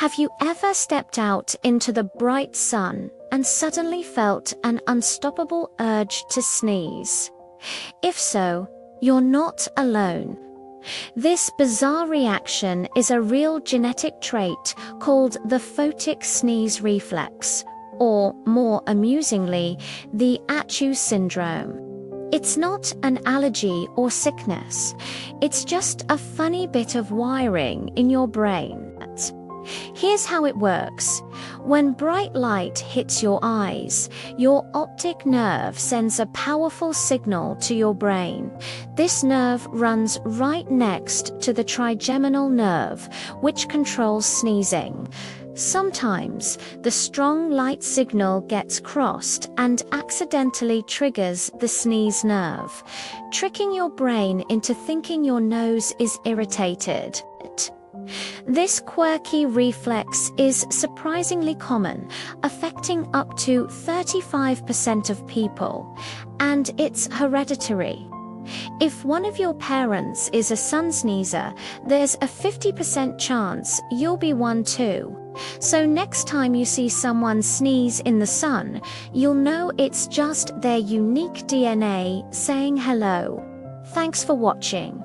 Have you ever stepped out into the bright sun and suddenly felt an unstoppable urge to sneeze? If so, you're not alone. This bizarre reaction is a real genetic trait called the photic sneeze reflex, or more amusingly, the ACHOO syndrome. It's not an allergy or sickness, it's just a funny bit of wiring in your brain. Here's how it works. When bright light hits your eyes, your optic nerve sends a powerful signal to your brain. This nerve runs right next to the trigeminal nerve, which controls sneezing. Sometimes, the strong light signal gets crossed and accidentally triggers the sneeze nerve, tricking your brain into thinking your nose is irritated. This quirky reflex is surprisingly common, affecting up to 35% of people, and it's hereditary. If one of your parents is a sun sneezer, there's a 50% chance you'll be one too. So next time you see someone sneeze in the sun, you'll know it's just their unique DNA saying hello. Thanks for watching.